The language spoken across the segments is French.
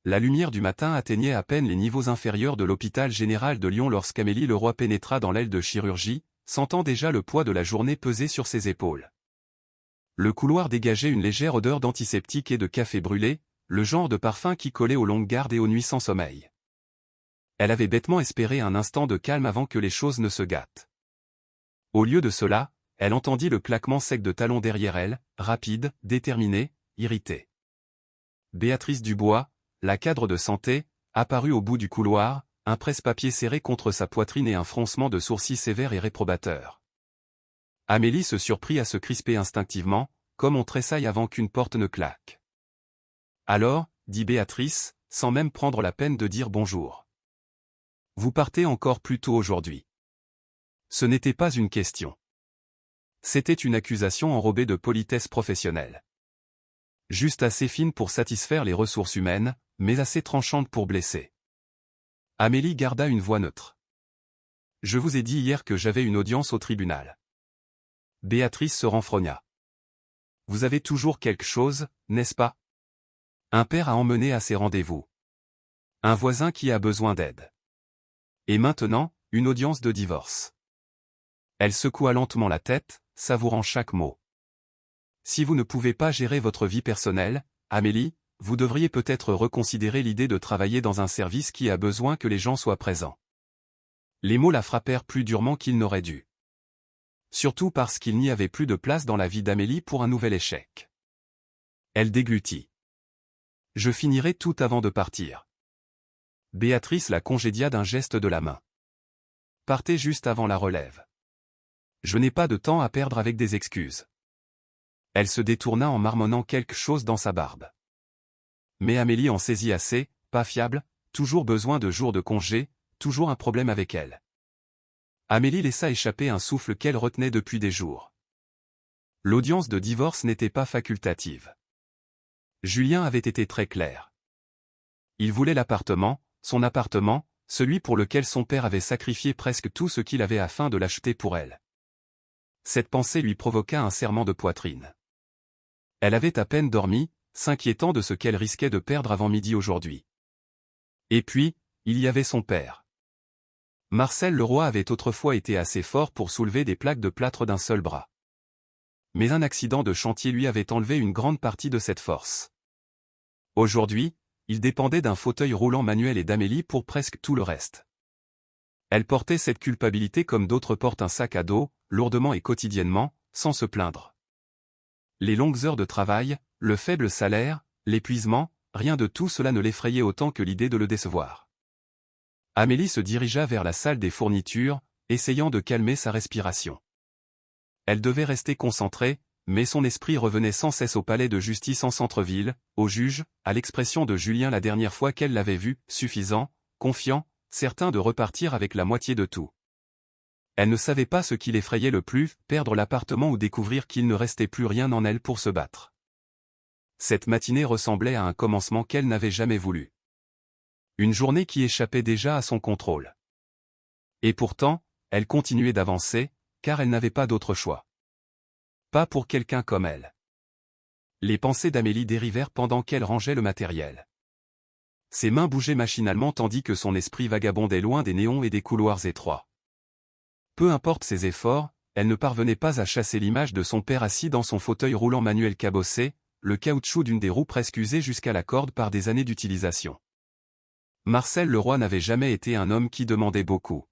La lumière du matin atteignait à peine les niveaux inférieurs de l'hôpital général de Lyon lorsqu'Amélie Leroy pénétra dans l'aile de chirurgie, sentant déjà le poids de la journée peser sur ses épaules. Le couloir dégageait une légère odeur d'antiseptique et de café brûlé, le genre de parfum qui collait aux longues gardes et aux nuits sans sommeil. Elle avait bêtement espéré un instant de calme avant que les choses ne se gâtent. Au lieu de cela, elle entendit le claquement sec de talons derrière elle, rapide, déterminé, irrité. Béatrice Dubois, la cadre de santé, apparut au bout du couloir, un presse-papier serré contre sa poitrine et un froncement de sourcils sévère et réprobateur. Amélie se surprit à se crisper instinctivement, comme on tressaille avant qu'une porte ne claque. « Alors, dit Béatrice, sans même prendre la peine de dire bonjour. Vous partez encore plus tôt aujourd'hui. » Ce n'était pas une question. C'était une accusation enrobée de politesse professionnelle. Juste assez fine pour satisfaire les ressources humaines, mais assez tranchante pour blesser. Amélie garda une voix neutre. « Je vous ai dit hier que j'avais une audience au tribunal. » Béatrice se renfrogna. « Vous avez toujours quelque chose, n'est-ce pas? Un père à emmener à ses rendez-vous. Un voisin qui a besoin d'aide. Et maintenant, une audience de divorce. » Elle secoua lentement la tête, savourant chaque mot. « Si vous ne pouvez pas gérer votre vie personnelle, Amélie, vous devriez peut-être reconsidérer l'idée de travailler dans un service qui a besoin que les gens soient présents. » Les mots la frappèrent plus durement qu'ils n'auraient dû. Surtout parce qu'il n'y avait plus de place dans la vie d'Amélie pour un nouvel échec. Elle déglutit. « Je finirai tout avant de partir. » Béatrice la congédia d'un geste de la main. « Partez juste avant la relève. Je n'ai pas de temps à perdre avec des excuses. » Elle se détourna en marmonnant quelque chose dans sa barbe. Mais Amélie en saisit assez, pas fiable, toujours besoin de jours de congé, toujours un problème avec elle. Amélie laissa échapper un souffle qu'elle retenait depuis des jours. L'audience de divorce n'était pas facultative. Julien avait été très clair. Il voulait l'appartement, son appartement, celui pour lequel son père avait sacrifié presque tout ce qu'il avait afin de l'acheter pour elle. Cette pensée lui provoqua un serrement de poitrine. Elle avait à peine dormi, s'inquiétant de ce qu'elle risquait de perdre avant midi aujourd'hui. Et puis, il y avait son père. Marcel Leroy avait autrefois été assez fort pour soulever des plaques de plâtre d'un seul bras. Mais un accident de chantier lui avait enlevé une grande partie de cette force. Aujourd'hui, il dépendait d'un fauteuil roulant manuel et d'Amélie pour presque tout le reste. Elle portait cette culpabilité comme d'autres portent un sac à dos, lourdement et quotidiennement, sans se plaindre. Les longues heures de travail, le faible salaire, l'épuisement, rien de tout cela ne l'effrayait autant que l'idée de le décevoir. Amélie se dirigea vers la salle des fournitures, essayant de calmer sa respiration. Elle devait rester concentrée, mais son esprit revenait sans cesse au palais de justice en centre-ville, au juge, à l'expression de Julien la dernière fois qu'elle l'avait vu, suffisant, confiant, certain de repartir avec la moitié de tout. Elle ne savait pas ce qui l'effrayait le plus, perdre l'appartement ou découvrir qu'il ne restait plus rien en elle pour se battre. Cette matinée ressemblait à un commencement qu'elle n'avait jamais voulu. Une journée qui échappait déjà à son contrôle. Et pourtant, elle continuait d'avancer, car elle n'avait pas d'autre choix. Pas pour quelqu'un comme elle. Les pensées d'Amélie dérivèrent pendant qu'elle rangeait le matériel. Ses mains bougeaient machinalement tandis que son esprit vagabondait loin des néons et des couloirs étroits. Peu importe ses efforts, elle ne parvenait pas à chasser l'image de son père assis dans son fauteuil roulant manuel cabossé, le caoutchouc d'une des roues presque usé jusqu'à la corde par des années d'utilisation. Marcel Leroy n'avait jamais été un homme qui demandait beaucoup.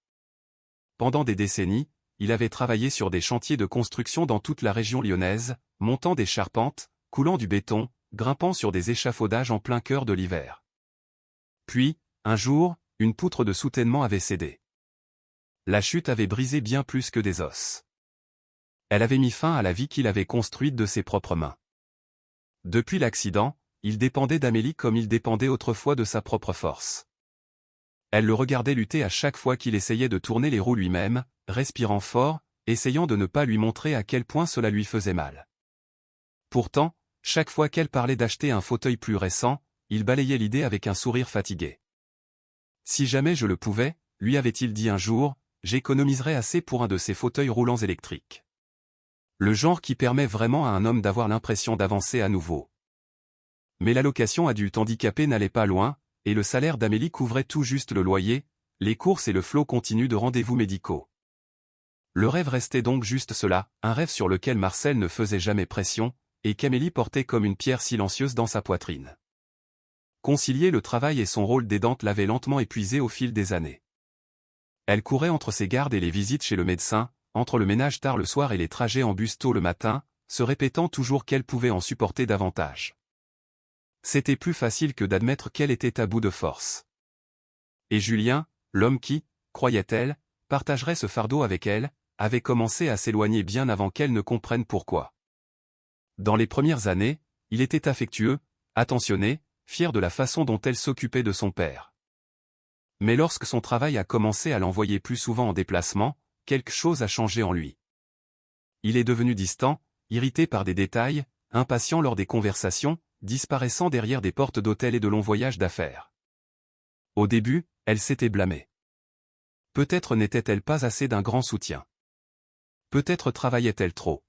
Pendant des décennies, il avait travaillé sur des chantiers de construction dans toute la région lyonnaise, montant des charpentes, coulant du béton, grimpant sur des échafaudages en plein cœur de l'hiver. Puis, un jour, une poutre de soutènement avait cédé. La chute avait brisé bien plus que des os. Elle avait mis fin à la vie qu'il avait construite de ses propres mains. Depuis l'accident, il dépendait d'Amélie comme il dépendait autrefois de sa propre force. Elle le regardait lutter à chaque fois qu'il essayait de tourner les roues lui-même, respirant fort, essayant de ne pas lui montrer à quel point cela lui faisait mal. Pourtant, chaque fois qu'elle parlait d'acheter un fauteuil plus récent, il balayait l'idée avec un sourire fatigué. « Si jamais je le pouvais, lui avait-il dit un jour, j'économiserais assez pour un de ces fauteuils roulants électriques. Le genre qui permet vraiment à un homme d'avoir l'impression d'avancer à nouveau. » Mais l'allocation adulte handicapé n'allait pas loin, et le salaire d'Amélie couvrait tout juste le loyer, les courses et le flot continu de rendez-vous médicaux. Le rêve restait donc juste cela, un rêve sur lequel Marcel ne faisait jamais pression, et qu'Amélie portait comme une pierre silencieuse dans sa poitrine. Concilier le travail et son rôle d'aidante l'avait lentement épuisée au fil des années. Elle courait entre ses gardes et les visites chez le médecin, entre le ménage tard le soir et les trajets en bus tôt le matin, se répétant toujours qu'elle pouvait en supporter davantage. C'était plus facile que d'admettre qu'elle était à bout de force. Et Julien, l'homme qui, croyait-elle, partagerait ce fardeau avec elle, avait commencé à s'éloigner bien avant qu'elle ne comprenne pourquoi. Dans les premières années, il était affectueux, attentionné, fier de la façon dont elle s'occupait de son père. Mais lorsque son travail a commencé à l'envoyer plus souvent en déplacement, quelque chose a changé en lui. Il est devenu distant, irrité par des détails, impatient lors des conversations, disparaissant derrière des portes d'hôtel et de longs voyages d'affaires. Au début, elle s'était blâmée. Peut-être n'était-elle pas assez d'un grand soutien. Peut-être travaillait-elle trop.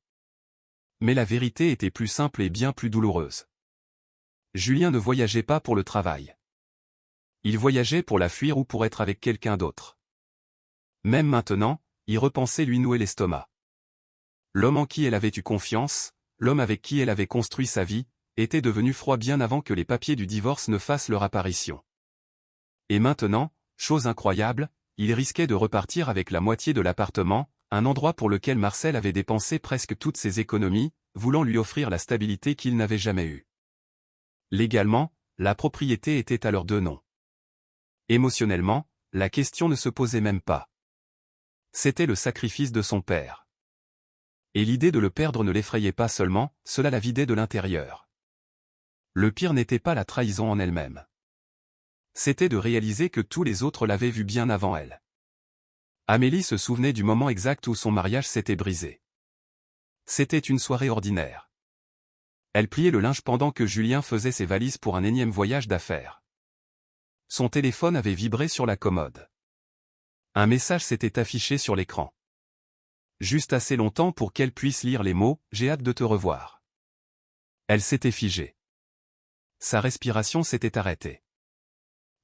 Mais la vérité était plus simple et bien plus douloureuse. Julien ne voyageait pas pour le travail. Il voyageait pour la fuir ou pour être avec quelqu'un d'autre. Même maintenant, y repenser lui nouait l'estomac. L'homme en qui elle avait eu confiance, l'homme avec qui elle avait construit sa vie, était devenu froid bien avant que les papiers du divorce ne fassent leur apparition. Et maintenant, chose incroyable, il risquait de repartir avec la moitié de l'appartement, un endroit pour lequel Marcel avait dépensé presque toutes ses économies, voulant lui offrir la stabilité qu'il n'avait jamais eue. Légalement, la propriété était à leurs deux noms. Émotionnellement, la question ne se posait même pas. C'était le sacrifice de son père. Et l'idée de le perdre ne l'effrayait pas seulement, cela la vidait de l'intérieur. Le pire n'était pas la trahison en elle-même. C'était de réaliser que tous les autres l'avaient vu bien avant elle. Amélie se souvenait du moment exact où son mariage s'était brisé. C'était une soirée ordinaire. Elle pliait le linge pendant que Julien faisait ses valises pour un énième voyage d'affaires. Son téléphone avait vibré sur la commode. Un message s'était affiché sur l'écran. Juste assez longtemps pour qu'elle puisse lire les mots « J'ai hâte de te revoir ». Elle s'était figée. Sa respiration s'était arrêtée.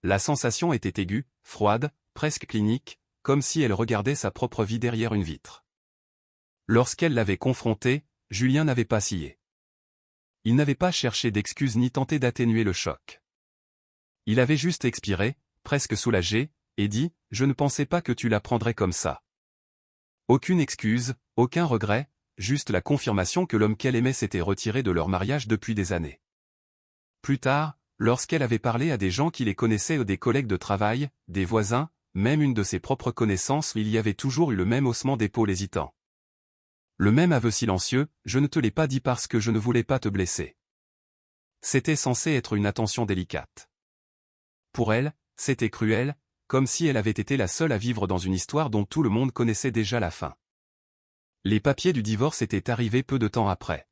La sensation était aiguë, froide, presque clinique, comme si elle regardait sa propre vie derrière une vitre. Lorsqu'elle l'avait confronté, Julien n'avait pas scié. Il n'avait pas cherché d'excuses ni tenté d'atténuer le choc. Il avait juste expiré, presque soulagé, et dit « Je ne pensais pas que tu la prendrais comme ça ». Aucune excuse, aucun regret, juste la confirmation que l'homme qu'elle aimait s'était retiré de leur mariage depuis des années. Plus tard, lorsqu'elle avait parlé à des gens qui les connaissaient ou des collègues de travail, des voisins, même une de ses propres connaissances, il y avait toujours eu le même haussement d'épaule hésitant. Le même aveu silencieux, je ne te l'ai pas dit parce que je ne voulais pas te blesser. C'était censé être une attention délicate. Pour elle, c'était cruel, comme si elle avait été la seule à vivre dans une histoire dont tout le monde connaissait déjà la fin. Les papiers du divorce étaient arrivés peu de temps après.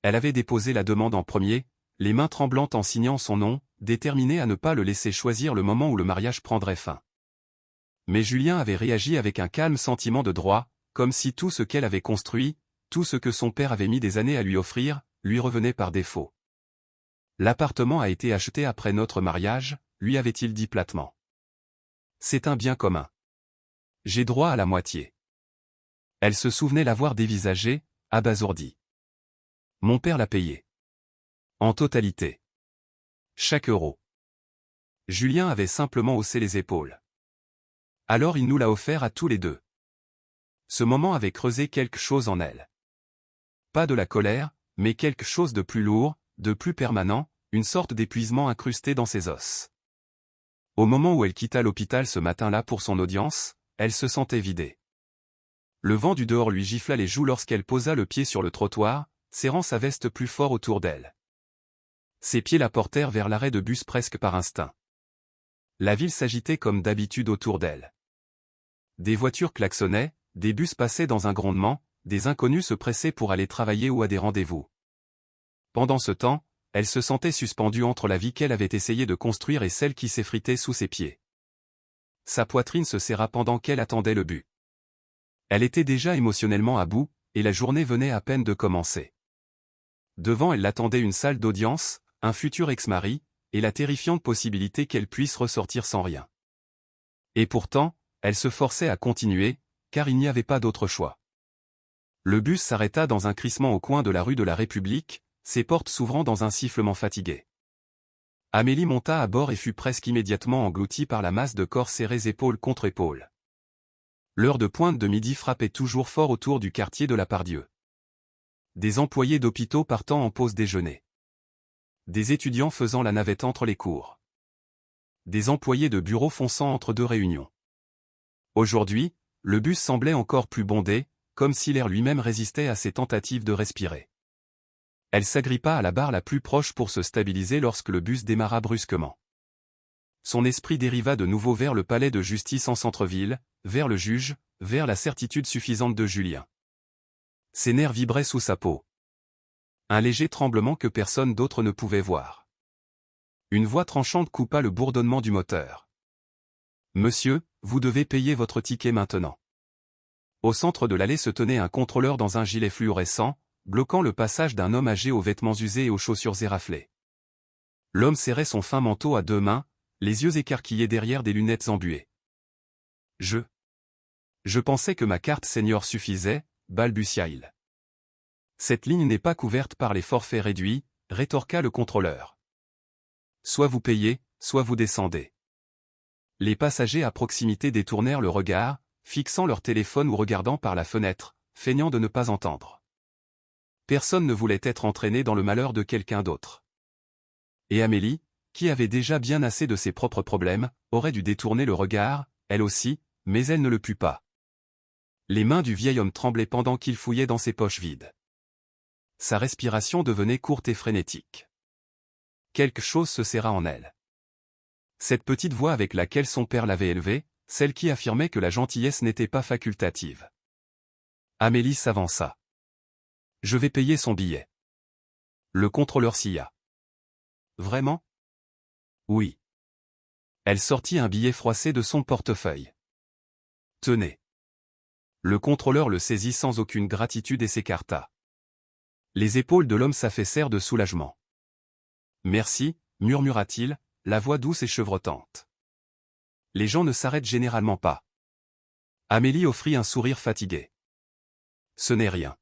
Elle avait déposé la demande en premier, les mains tremblantes en signant son nom, déterminée à ne pas le laisser choisir le moment où le mariage prendrait fin. Mais Julien avait réagi avec un calme sentiment de droit, comme si tout ce qu'elle avait construit, tout ce que son père avait mis des années à lui offrir, lui revenait par défaut. L'appartement a été acheté après notre mariage, lui avait-il dit platement. C'est un bien commun. J'ai droit à la moitié. Elle se souvenait l'avoir dévisagé, abasourdi. Mon père l'a payé. En totalité. Chaque euro. Julien avait simplement haussé les épaules. Alors il nous l'a offert à tous les deux. Ce moment avait creusé quelque chose en elle. Pas de la colère, mais quelque chose de plus lourd, de plus permanent, une sorte d'épuisement incrusté dans ses os. Au moment où elle quitta l'hôpital ce matin-là pour son audience, elle se sentait vidée. Le vent du dehors lui gifla les joues lorsqu'elle posa le pied sur le trottoir, serrant sa veste plus fort autour d'elle. Ses pieds la portèrent vers l'arrêt de bus presque par instinct. La ville s'agitait comme d'habitude autour d'elle. Des voitures klaxonnaient, des bus passaient dans un grondement, des inconnus se pressaient pour aller travailler ou à des rendez-vous. Pendant ce temps, elle se sentait suspendue entre la vie qu'elle avait essayé de construire et celle qui s'effritait sous ses pieds. Sa poitrine se serra pendant qu'elle attendait le but. Elle était déjà émotionnellement à bout, et la journée venait à peine de commencer. Devant elle l'attendait une salle d'audience, un futur ex-mari, et la terrifiante possibilité qu'elle puisse ressortir sans rien. Et pourtant, elle se forçait à continuer, car il n'y avait pas d'autre choix. Le bus s'arrêta dans un crissement au coin de la rue de la République, ses portes s'ouvrant dans un sifflement fatigué. Amélie monta à bord et fut presque immédiatement engloutie par la masse de corps serrés épaule contre épaule. L'heure de pointe de midi frappait toujours fort autour du quartier de la Pardieu. Des employés d'hôpitaux partant en pause déjeuner. Des étudiants faisant la navette entre les cours. Des employés de bureau fonçant entre deux réunions. Aujourd'hui, le bus semblait encore plus bondé, comme si l'air lui-même résistait à ses tentatives de respirer. Elle s'agrippa à la barre la plus proche pour se stabiliser lorsque le bus démarra brusquement. Son esprit dériva de nouveau vers le palais de justice en centre-ville, vers le juge, vers la certitude suffisante de Julien. Ses nerfs vibraient sous sa peau. Un léger tremblement que personne d'autre ne pouvait voir. Une voix tranchante coupa le bourdonnement du moteur. « Monsieur, vous devez payer votre ticket maintenant. » Au centre de l'allée se tenait un contrôleur dans un gilet fluorescent, bloquant le passage d'un homme âgé aux vêtements usés et aux chaussures éraflées. L'homme serrait son fin manteau à deux mains, les yeux écarquillés derrière des lunettes embuées. « Je pensais que ma carte senior suffisait, balbutia-il. « Cette ligne n'est pas couverte par les forfaits réduits, rétorqua le contrôleur. Soit vous payez, soit vous descendez. » Les passagers à proximité détournèrent le regard, fixant leur téléphone ou regardant par la fenêtre, feignant de ne pas entendre. Personne ne voulait être entraîné dans le malheur de quelqu'un d'autre. Et Amélie, qui avait déjà bien assez de ses propres problèmes, aurait dû détourner le regard, elle aussi, mais elle ne le put pas. Les mains du vieil homme tremblaient pendant qu'il fouillait dans ses poches vides. Sa respiration devenait courte et frénétique. Quelque chose se serra en elle. Cette petite voix avec laquelle son père l'avait élevée, celle qui affirmait que la gentillesse n'était pas facultative. Amélie s'avança. « Je vais payer son billet. » Le contrôleur sia. « Vraiment ? » « Oui. » Elle sortit un billet froissé de son portefeuille. « Tenez. » Le contrôleur le saisit sans aucune gratitude et s'écarta. Les épaules de l'homme s'affaissèrent de soulagement. « Merci, » murmura-t-il, la voix douce et chevrotante. « Les gens ne s'arrêtent généralement pas. » Amélie offrit un sourire fatigué. « Ce n'est rien. »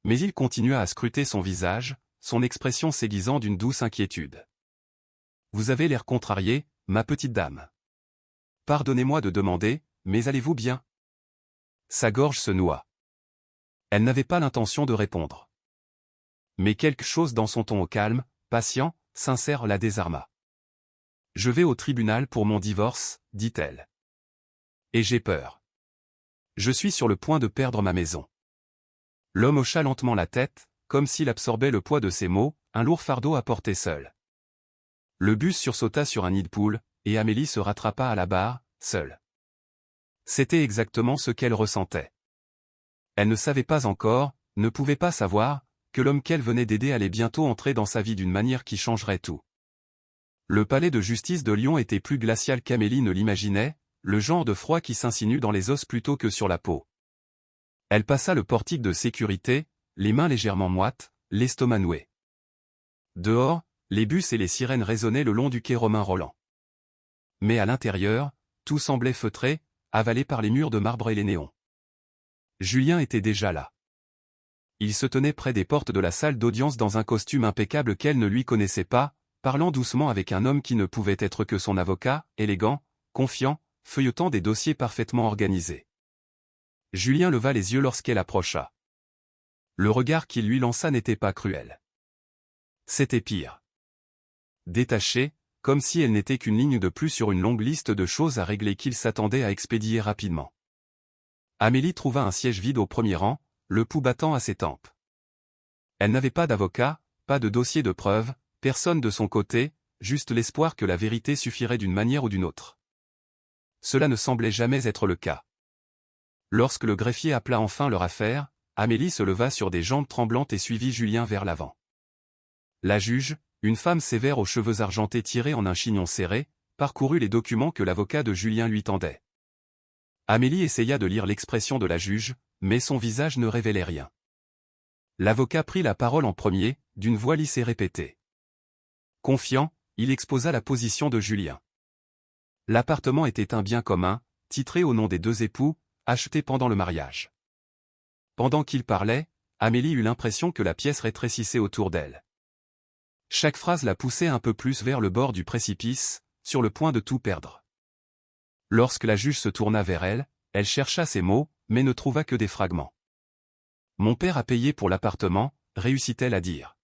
Mais il continua à scruter son visage, son expression s'aiguisant d'une douce inquiétude. « Vous avez l'air contrariée, ma petite dame. Pardonnez-moi de demander, mais allez-vous bien ?» Sa gorge se noua. Elle n'avait pas l'intention de répondre. Mais quelque chose dans son ton calme, patient, sincère la désarma. « Je vais au tribunal pour mon divorce, dit-elle. Et j'ai peur. Je suis sur le point de perdre ma maison. » L'homme hocha lentement la tête, comme s'il absorbait le poids de ses mots, un lourd fardeau à porter seul. Le bus sursauta sur un nid de poule, et Amélie se rattrapa à la barre, seule. C'était exactement ce qu'elle ressentait. Elle ne savait pas encore, ne pouvait pas savoir, que l'homme qu'elle venait d'aider allait bientôt entrer dans sa vie d'une manière qui changerait tout. Le palais de justice de Lyon était plus glacial qu'Amélie ne l'imaginait, le genre de froid qui s'insinue dans les os plutôt que sur la peau. Elle passa le portique de sécurité, les mains légèrement moites, l'estomac noué. Dehors, les bus et les sirènes résonnaient le long du quai Romain-Rolland. Mais à l'intérieur, tout semblait feutré, avalé par les murs de marbre et les néons. Julien était déjà là. Il se tenait près des portes de la salle d'audience dans un costume impeccable qu'elle ne lui connaissait pas, parlant doucement avec un homme qui ne pouvait être que son avocat, élégant, confiant, feuilletant des dossiers parfaitement organisés. Julien leva les yeux lorsqu'elle approcha. Le regard qu'il lui lança n'était pas cruel. C'était pire. Détaché, comme si elle n'était qu'une ligne de plus sur une longue liste de choses à régler qu'il s'attendait à expédier rapidement. Amélie trouva un siège vide au premier rang, le pouls battant à ses tempes. Elle n'avait pas d'avocat, pas de dossier de preuves, personne de son côté, juste l'espoir que la vérité suffirait d'une manière ou d'une autre. Cela ne semblait jamais être le cas. Lorsque le greffier appela enfin leur affaire, Amélie se leva sur des jambes tremblantes et suivit Julien vers l'avant. La juge, une femme sévère aux cheveux argentés tirés en un chignon serré, parcourut les documents que l'avocat de Julien lui tendait. Amélie essaya de lire l'expression de la juge, mais son visage ne révélait rien. L'avocat prit la parole en premier, d'une voix lisse et répétée. Confiant, il exposa la position de Julien. L'appartement était un bien commun, titré au nom des deux époux, acheté pendant le mariage. Pendant qu'il parlait, Amélie eut l'impression que la pièce rétrécissait autour d'elle. Chaque phrase la poussait un peu plus vers le bord du précipice, sur le point de tout perdre. Lorsque la juge se tourna vers elle, elle chercha ses mots, mais ne trouva que des fragments. « Mon père a payé pour l'appartement », réussit-elle à dire.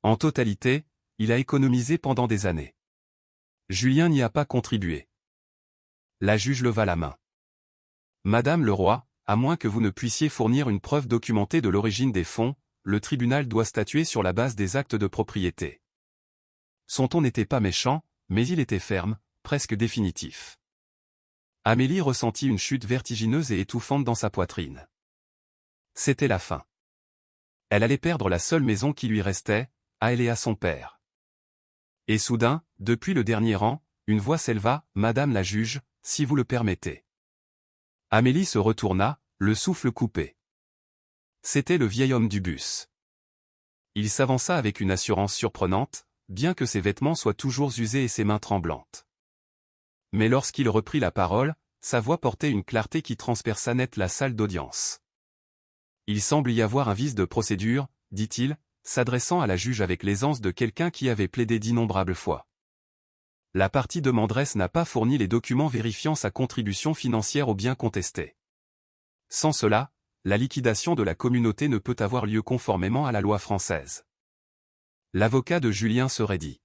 En totalité, il a économisé pendant des années. Julien n'y a pas contribué. La juge leva la main. « Madame le roi, à moins que vous ne puissiez fournir une preuve documentée de l'origine des fonds, le tribunal doit statuer sur la base des actes de propriété. » Son ton n'était pas méchant, mais il était ferme, presque définitif. Amélie ressentit une chute vertigineuse et étouffante dans sa poitrine. C'était la fin. Elle allait perdre la seule maison qui lui restait, à elle et à son père. Et soudain, depuis le dernier rang, une voix s'éleva, « Madame la juge, si vous le permettez. » Amélie se retourna, le souffle coupé. C'était le vieil homme du bus. Il s'avança avec une assurance surprenante, bien que ses vêtements soient toujours usés et ses mains tremblantes. Mais lorsqu'il reprit la parole, sa voix portait une clarté qui transperça net la salle d'audience. « Il semble y avoir un vice de procédure, » dit-il, s'adressant à la juge avec l'aisance de quelqu'un qui avait plaidé d'innombrables fois. La partie demanderesse n'a pas fourni les documents vérifiant sa contribution financière au bien contesté. Sans cela, la liquidation de la communauté ne peut avoir lieu conformément à la loi française. L'avocat de Julien se raidit.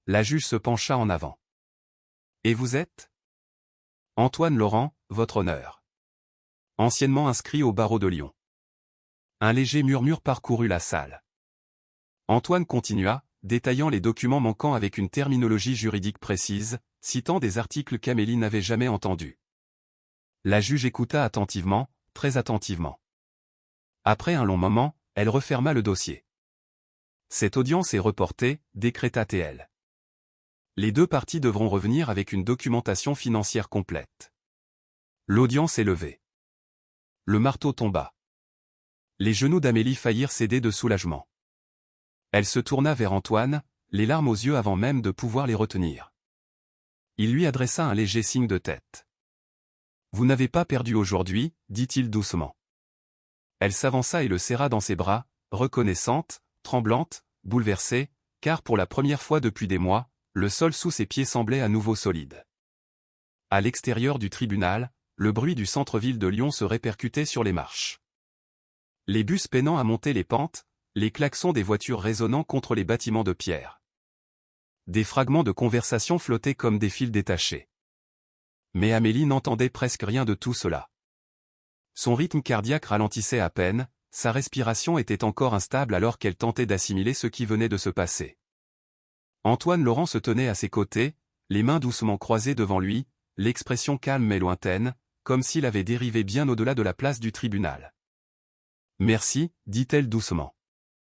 La juge se pencha en avant. « Et vous êtes ? » ?»« Antoine Laurent, votre honneur. » Anciennement inscrit au barreau de Lyon. Un léger murmure parcourut la salle. Antoine continua, détaillant les documents manquants avec une terminologie juridique précise, citant des articles qu'Amélie n'avait jamais entendus. La juge écouta attentivement, très attentivement. Après un long moment, elle referma le dossier. « Cette audience est reportée », décréta-t-elle. Les deux parties devront revenir avec une documentation financière complète. L'audience est levée. Le marteau tomba. Les genoux d'Amélie faillirent céder de soulagement. Elle se tourna vers Antoine, les larmes aux yeux avant même de pouvoir les retenir. Il lui adressa un léger signe de tête. « Vous n'avez pas perdu aujourd'hui, » dit-il doucement. Elle s'avança et le serra dans ses bras, reconnaissante, tremblante, bouleversée, car pour la première fois depuis des mois, le sol sous ses pieds semblait à nouveau solide. À l'extérieur du tribunal, le bruit du centre-ville de Lyon se répercutait sur les marches. Les bus peinant à monter les pentes, les klaxons des voitures résonnant contre les bâtiments de pierre. Des fragments de conversation flottaient comme des fils détachés. Mais Amélie n'entendait presque rien de tout cela. Son rythme cardiaque ralentissait à peine, sa respiration était encore instable alors qu'elle tentait d'assimiler ce qui venait de se passer. Antoine Laurent se tenait à ses côtés, les mains doucement croisées devant lui, l'expression calme mais lointaine, comme s'il avait dérivé bien au-delà de la place du tribunal. « Merci, » dit-elle doucement.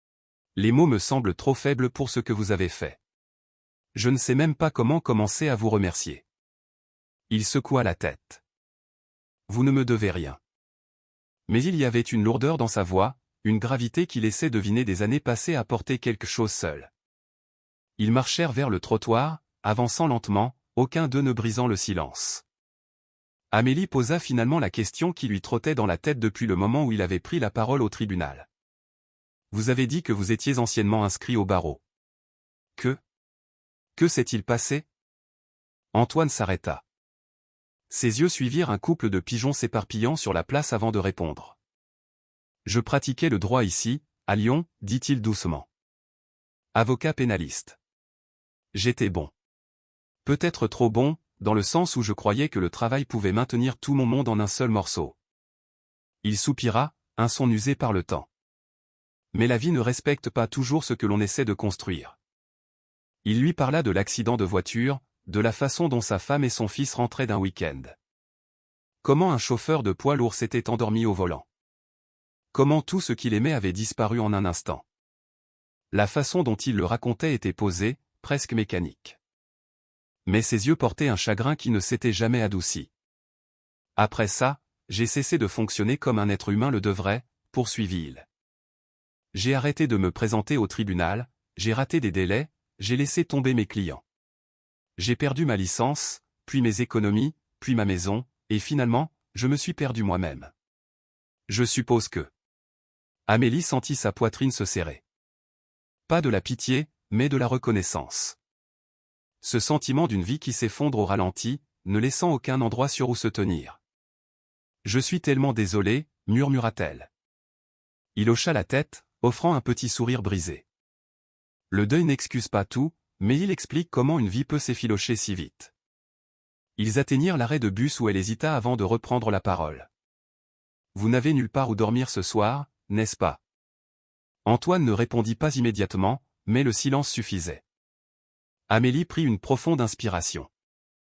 « Les mots me semblent trop faibles pour ce que vous avez fait. Je ne sais même pas comment commencer à vous remercier. » Il secoua la tête. « Vous ne me devez rien. » Mais il y avait une lourdeur dans sa voix, une gravité qui laissait deviner des années passées à porter quelque chose seul. Ils marchèrent vers le trottoir, avançant lentement, aucun d'eux ne brisant le silence. Amélie posa finalement la question qui lui trottait dans la tête depuis le moment où il avait pris la parole au tribunal. « Vous avez dit que vous étiez anciennement inscrit au barreau. Que s'est-il passé ?» Antoine s'arrêta. Ses yeux suivirent un couple de pigeons s'éparpillant sur la place avant de répondre. « Je pratiquais le droit ici, à Lyon, » dit-il doucement. « Avocat pénaliste. J'étais bon. Peut-être trop bon, dans le sens où je croyais que le travail pouvait maintenir tout mon monde en un seul morceau. » Il soupira, un son usé par le temps. Mais la vie ne respecte pas toujours ce que l'on essaie de construire. Il lui parla de l'accident de voiture, de la façon dont sa femme et son fils rentraient d'un week-end. Comment un chauffeur de poids lourd s'était endormi au volant. Comment tout ce qu'il aimait avait disparu en un instant. La façon dont il le racontait était posée, presque mécanique. Mais ses yeux portaient un chagrin qui ne s'était jamais adouci. Après ça, j'ai cessé de fonctionner comme un être humain le devrait, poursuivit-il. J'ai arrêté de me présenter au tribunal, j'ai raté des délais, j'ai laissé tomber mes clients. J'ai perdu ma licence, puis mes économies, puis ma maison, et finalement, je me suis perdu moi-même. Je suppose que... Amélie sentit sa poitrine se serrer. Pas de la pitié, mais de la reconnaissance. Ce sentiment d'une vie qui s'effondre au ralenti, ne laissant aucun endroit sur où se tenir. « Je suis tellement désolé, murmura-t-elle. Il hocha la tête, offrant un petit sourire brisé. Le deuil n'excuse pas tout, mais il explique comment une vie peut s'effilocher si vite. Ils atteignirent l'arrêt de bus où elle hésita avant de reprendre la parole. « Vous n'avez nulle part où dormir ce soir, n'est-ce pas ?» Antoine ne répondit pas immédiatement, mais le silence suffisait. Amélie prit une profonde inspiration.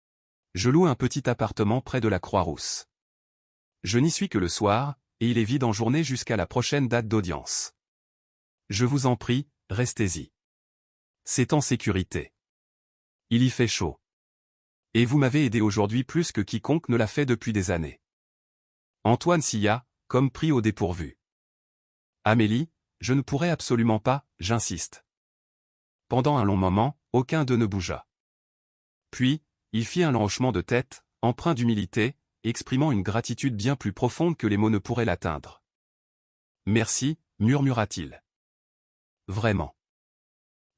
« Je loue un petit appartement près de la Croix-Rousse. Je n'y suis que le soir, et il est vide en journée jusqu'à la prochaine date d'audience. Je vous en prie, restez-y. C'est en sécurité. Il y fait chaud. Et vous m'avez aidé aujourd'hui plus que quiconque ne l'a fait depuis des années. » Antoine sia, comme pris au dépourvu. « Amélie, je ne pourrais absolument pas, j'insiste. » Pendant un long moment, aucun d'eux ne bougea. Puis, il fit un lent hochement de tête, empreint d'humilité, exprimant une gratitude bien plus profonde que les mots ne pourraient l'atteindre. « Merci, murmura-t-il. Vraiment. »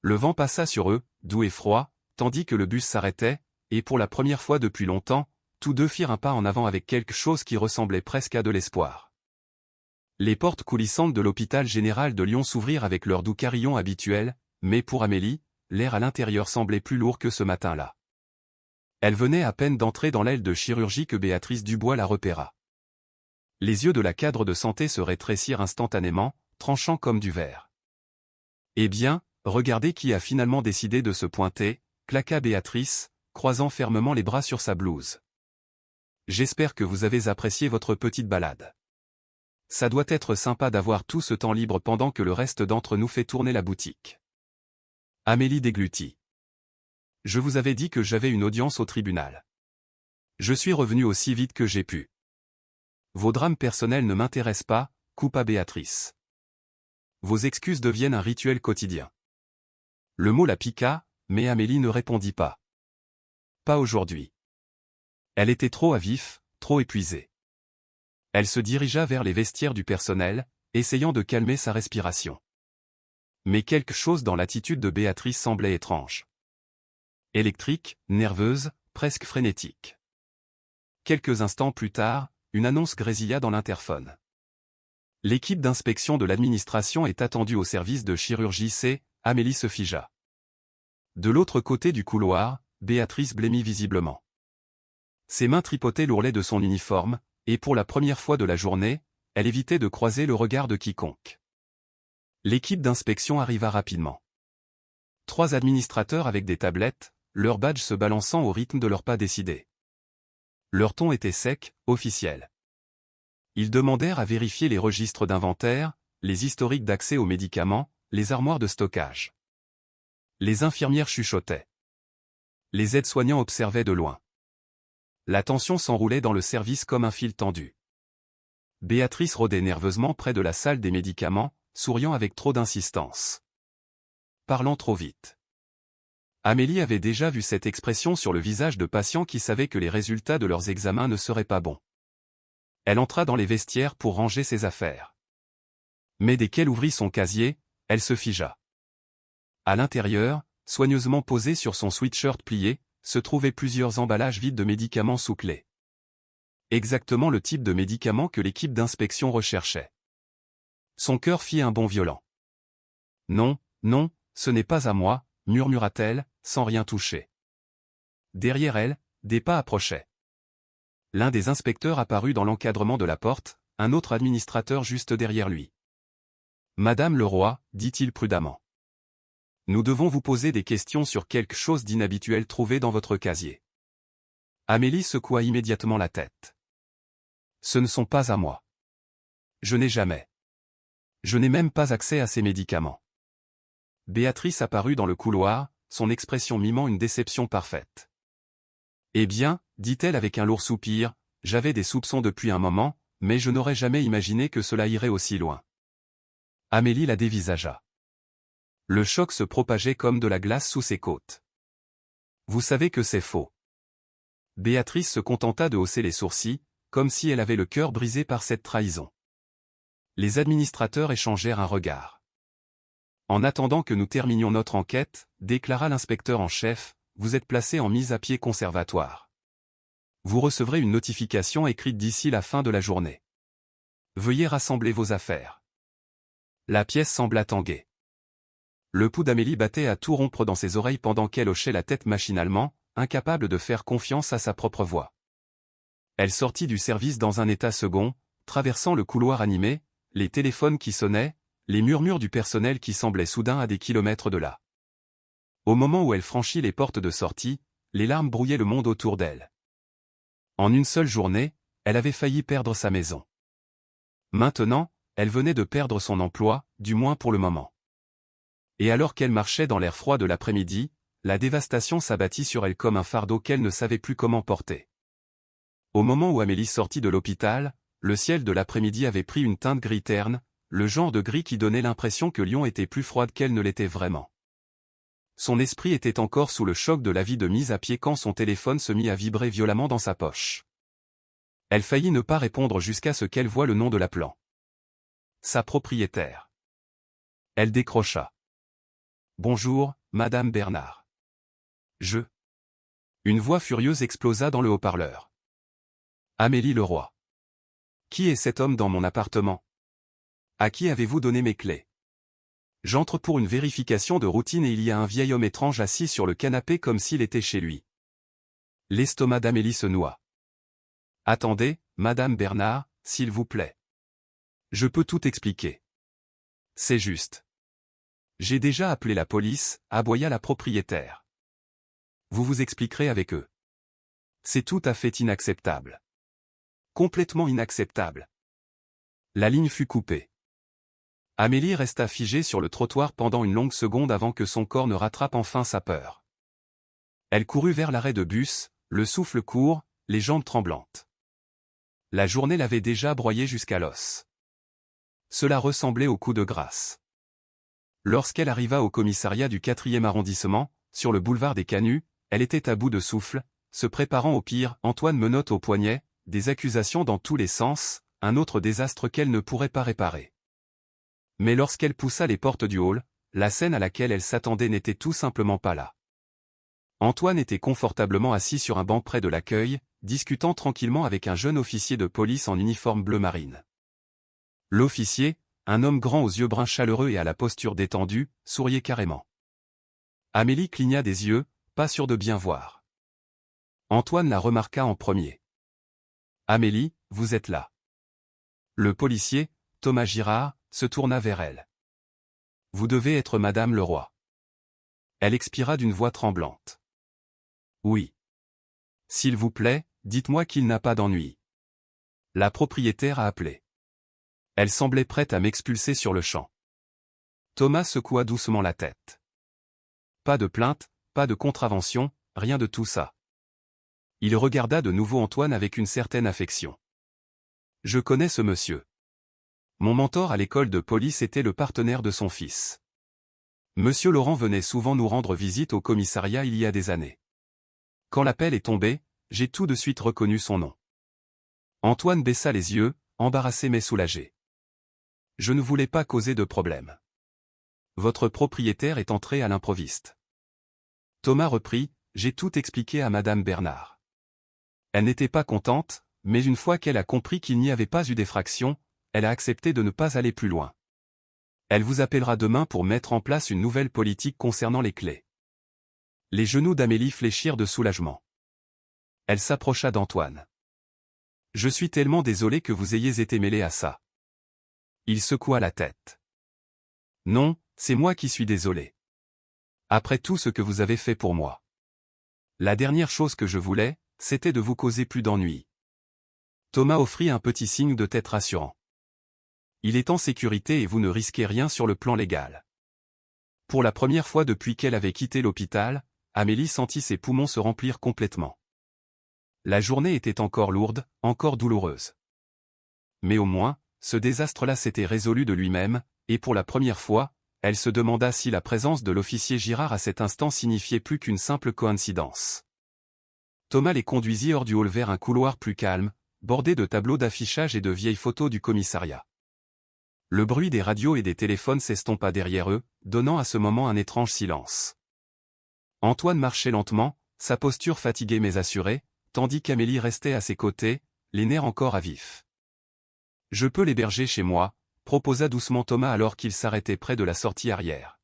Le vent passa sur eux, doux et froid, tandis que le bus s'arrêtait, et pour la première fois depuis longtemps, tous deux firent un pas en avant avec quelque chose qui ressemblait presque à de l'espoir. Les portes coulissantes de l'hôpital général de Lyon s'ouvrirent avec leur doux carillon habituel, mais pour Amélie, l'air à l'intérieur semblait plus lourd que ce matin-là. Elle venait à peine d'entrer dans l'aile de chirurgie que Béatrice Dubois la repéra. Les yeux de la cadre de santé se rétrécirent instantanément, tranchant comme du verre. « Eh bien, regardez qui a finalement décidé de se pointer, » claqua Béatrice, croisant fermement les bras sur sa blouse. « J'espère que vous avez apprécié votre petite balade. Ça doit être sympa d'avoir tout ce temps libre pendant que le reste d'entre nous fait tourner la boutique. » Amélie déglutit. « Je vous avais dit que j'avais une audience au tribunal. Je suis revenue aussi vite que j'ai pu. Vos drames personnels ne m'intéressent pas, » coupa Béatrice. Vos excuses deviennent un rituel quotidien. Le mot la piqua, mais Amélie ne répondit pas. Pas aujourd'hui. Elle était trop à vif, trop épuisée. Elle se dirigea vers les vestiaires du personnel, essayant de calmer sa respiration. Mais quelque chose dans l'attitude de Béatrice semblait étrange. Électrique, nerveuse, presque frénétique. Quelques instants plus tard, une annonce grésilla dans l'interphone. L'équipe d'inspection de l'administration est attendue au service de chirurgie C. Amélie se figea. De l'autre côté du couloir, Béatrice blêmit visiblement. Ses mains tripotaient l'ourlet de son uniforme, et pour la première fois de la journée, elle évitait de croiser le regard de quiconque. L'équipe d'inspection arriva rapidement. 3 administrateurs avec des tablettes, leurs badges se balançant au rythme de leurs pas décidés. Leur ton était sec, officiel. Ils demandèrent à vérifier les registres d'inventaire, les historiques d'accès aux médicaments, les armoires de stockage. Les infirmières chuchotaient. Les aides-soignants observaient de loin. La tension s'enroulait dans le service comme un fil tendu. Béatrice rôdait nerveusement près de la salle des médicaments, souriant avec trop d'insistance. Parlant trop vite. Amélie avait déjà vu cette expression sur le visage de patients qui savaient que les résultats de leurs examens ne seraient pas bons. Elle entra dans les vestiaires pour ranger ses affaires. Mais dès qu'elle ouvrit son casier, elle se figea. À l'intérieur, soigneusement posé sur son sweatshirt plié, se trouvaient plusieurs emballages vides de médicaments sous clé. Exactement le type de médicaments que l'équipe d'inspection recherchait. Son cœur fit un bond violent. « Non, non, ce n'est pas à moi », murmura-t-elle, sans rien toucher. Derrière elle, des pas approchaient. L'un des inspecteurs apparut dans l'encadrement de la porte, un autre administrateur juste derrière lui. « Madame Leroy, dit-il prudemment. Nous devons vous poser des questions sur quelque chose d'inhabituel trouvé dans votre casier. » Amélie secoua immédiatement la tête. « Ce ne sont pas à moi. Je n'ai jamais. Je n'ai même pas accès à ces médicaments. » Béatrice apparut dans le couloir, son expression mimant une déception parfaite. « Eh bien, dit-elle avec un lourd soupir, j'avais des soupçons depuis un moment, mais je n'aurais jamais imaginé que cela irait aussi loin. » Amélie la dévisagea. Le choc se propageait comme de la glace sous ses côtes. Vous savez que c'est faux. Béatrice se contenta de hausser les sourcils, comme si elle avait le cœur brisé par cette trahison. Les administrateurs échangèrent un regard. En attendant que nous terminions notre enquête, déclara l'inspecteur en chef, vous êtes placé en mise à pied conservatoire. Vous recevrez une notification écrite d'ici la fin de la journée. Veuillez rassembler vos affaires. La pièce sembla tanguer. Le pouls d'Amélie battait à tout rompre dans ses oreilles pendant qu'elle hochait la tête machinalement, incapable de faire confiance à sa propre voix. Elle sortit du service dans un état second, traversant le couloir animé, les téléphones qui sonnaient, les murmures du personnel qui semblaient soudain à des kilomètres de là. Au moment où elle franchit les portes de sortie, les larmes brouillaient le monde autour d'elle. En une seule journée, elle avait failli perdre sa maison. Maintenant, elle venait de perdre son emploi, du moins pour le moment. Et alors qu'elle marchait dans l'air froid de l'après-midi, la dévastation s'abattit sur elle comme un fardeau qu'elle ne savait plus comment porter. Au moment où Amélie sortit de l'hôpital, le ciel de l'après-midi avait pris une teinte gris terne, le genre de gris qui donnait l'impression que Lyon était plus froide qu'elle ne l'était vraiment. Son esprit était encore sous le choc de la vie de mise à pied quand son téléphone se mit à vibrer violemment dans sa poche. Elle faillit ne pas répondre jusqu'à ce qu'elle voie le nom de l'appelant. Sa propriétaire. Elle décrocha. « Bonjour, Madame Bernard. » Une voix furieuse explosa dans le haut-parleur. « Amélie Leroy. Qui est cet homme dans mon appartement? À qui avez-vous donné mes clés? J'entre pour une vérification de routine et il y a un vieil homme étrange assis sur le canapé comme s'il était chez lui. » L'estomac d'Amélie se noua. « Attendez, Madame Bernard, s'il vous plaît. Je peux tout expliquer. C'est juste. J'ai déjà appelé la police, aboya la propriétaire. Vous vous expliquerez avec eux. C'est tout à fait inacceptable. Complètement inacceptable. » La ligne fut coupée. Amélie resta figée sur le trottoir pendant une longue seconde avant que son corps ne rattrape enfin sa peur. Elle courut vers l'arrêt de bus, le souffle court, les jambes tremblantes. La journée l'avait déjà broyée jusqu'à l'os. Cela ressemblait au coup de grâce. Lorsqu'elle arriva au commissariat du 4e arrondissement, sur le boulevard des Canuts, elle était à bout de souffle, se préparant au pire. Antoine menotte au poignet, des accusations dans tous les sens, un autre désastre qu'elle ne pourrait pas réparer. Mais lorsqu'elle poussa les portes du hall, la scène à laquelle elle s'attendait n'était tout simplement pas là. Antoine était confortablement assis sur un banc près de l'accueil, discutant tranquillement avec un jeune officier de police en uniforme bleu marine. L'officier, un homme grand aux yeux bruns chaleureux et à la posture détendue, souriait carrément. Amélie cligna des yeux, pas sûre de bien voir. Antoine la remarqua en premier. « Amélie, vous êtes là. » Le policier, Thomas Girard, se tourna vers elle. « Vous devez être Madame Leroy. » Elle expira d'une voix tremblante. « Oui. S'il vous plaît, dites-moi qu'il n'a pas d'ennui. » La propriétaire a appelé. Elle semblait prête à m'expulser sur le champ. Thomas secoua doucement la tête. Pas de plainte, pas de contravention, rien de tout ça. Il regarda de nouveau Antoine avec une certaine affection. « Je connais ce monsieur. Mon mentor à l'école de police était le partenaire de son fils. Monsieur Laurent venait souvent nous rendre visite au commissariat il y a des années. Quand l'appel est tombé, j'ai tout de suite reconnu son nom. » Antoine baissa les yeux, embarrassé mais soulagé. « Je ne voulais pas causer de problème. Votre propriétaire est entré à l'improviste. » Thomas reprit, « J'ai tout expliqué à Madame Bernard. Elle n'était pas contente, mais une fois qu'elle a compris qu'il n'y avait pas eu d'effraction, elle a accepté de ne pas aller plus loin. Elle vous appellera demain pour mettre en place une nouvelle politique concernant les clés. » Les genoux d'Amélie fléchirent de soulagement. Elle s'approcha d'Antoine. « Je suis tellement désolé que vous ayez été mêlé à ça. » Il secoua la tête. « Non, c'est moi qui suis désolé. Après tout ce que vous avez fait pour moi. La dernière chose que je voulais, c'était de vous causer plus d'ennuis. » Thomas offrit un petit signe de tête rassurant. « Il est en sécurité et vous ne risquez rien sur le plan légal. » Pour la première fois depuis qu'elle avait quitté l'hôpital, Amélie sentit ses poumons se remplir complètement. La journée était encore lourde, encore douloureuse. Mais au moins, ce désastre-là s'était résolu de lui-même, et pour la première fois, elle se demanda si la présence de l'officier Girard à cet instant signifiait plus qu'une simple coïncidence. Thomas les conduisit hors du hall vers un couloir plus calme, bordé de tableaux d'affichage et de vieilles photos du commissariat. Le bruit des radios et des téléphones s'estompa derrière eux, donnant à ce moment un étrange silence. Antoine marchait lentement, sa posture fatiguée mais assurée, tandis qu'Amélie restait à ses côtés, les nerfs encore à vif. « Je peux l'héberger chez moi », proposa doucement Thomas alors qu'il s'arrêtait près de la sortie arrière.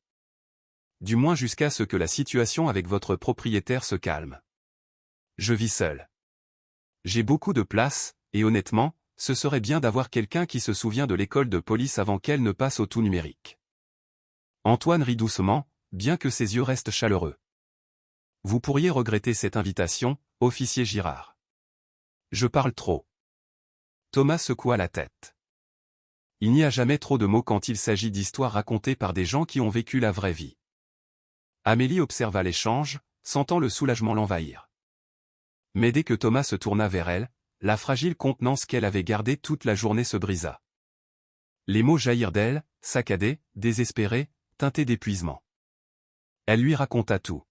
« Du moins jusqu'à ce que la situation avec votre propriétaire se calme. Je vis seul. J'ai beaucoup de place, et honnêtement, ce serait bien d'avoir quelqu'un qui se souvient de l'école de police avant qu'elle ne passe au tout numérique. » Antoine rit doucement, bien que ses yeux restent chaleureux. « Vous pourriez regretter cette invitation, officier Girard. Je parle trop. » Thomas secoua la tête. Il n'y a jamais trop de mots quand il s'agit d'histoires racontées par des gens qui ont vécu la vraie vie. Amélie observa l'échange, sentant le soulagement l'envahir. Mais dès que Thomas se tourna vers elle, la fragile contenance qu'elle avait gardée toute la journée se brisa. Les mots jaillirent d'elle, saccadés, désespérés, teintés d'épuisement. Elle lui raconta tout.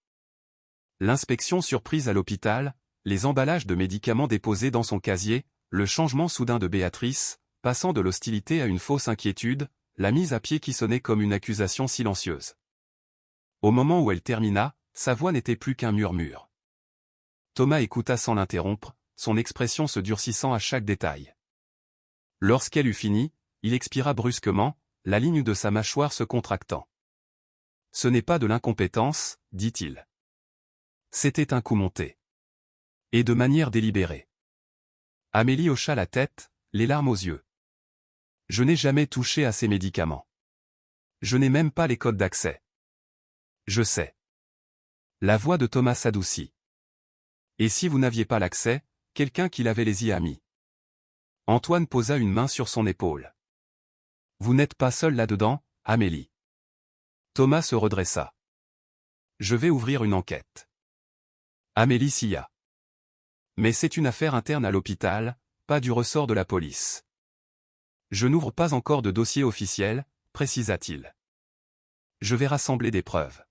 L'inspection surprise à l'hôpital, les emballages de médicaments déposés dans son casier, le changement soudain de Béatrice, passant de l'hostilité à une fausse inquiétude, la mise à pied qui sonnait comme une accusation silencieuse. Au moment où elle termina, sa voix n'était plus qu'un murmure. Thomas écouta sans l'interrompre, son expression se durcissant à chaque détail. Lorsqu'elle eut fini, il expira brusquement, la ligne de sa mâchoire se contractant. « Ce n'est pas de l'incompétence, dit-il. C'était un coup monté. Et de manière délibérée. » Amélie hocha la tête, les larmes aux yeux. « Je n'ai jamais touché à ces médicaments. Je n'ai même pas les codes d'accès. » « Je sais. » La voix de Thomas s'adoucit. « Et si vous n'aviez pas l'accès, quelqu'un qui l'avait les y a mis. » Antoine posa une main sur son épaule. « Vous n'êtes pas seul là-dedans, Amélie. » Thomas se redressa. « Je vais ouvrir une enquête. » Amélie sia. « Mais c'est une affaire interne à l'hôpital, pas du ressort de la police. »« Je n'ouvre pas encore de dossier officiel, précisa-t-il. Je vais rassembler des preuves.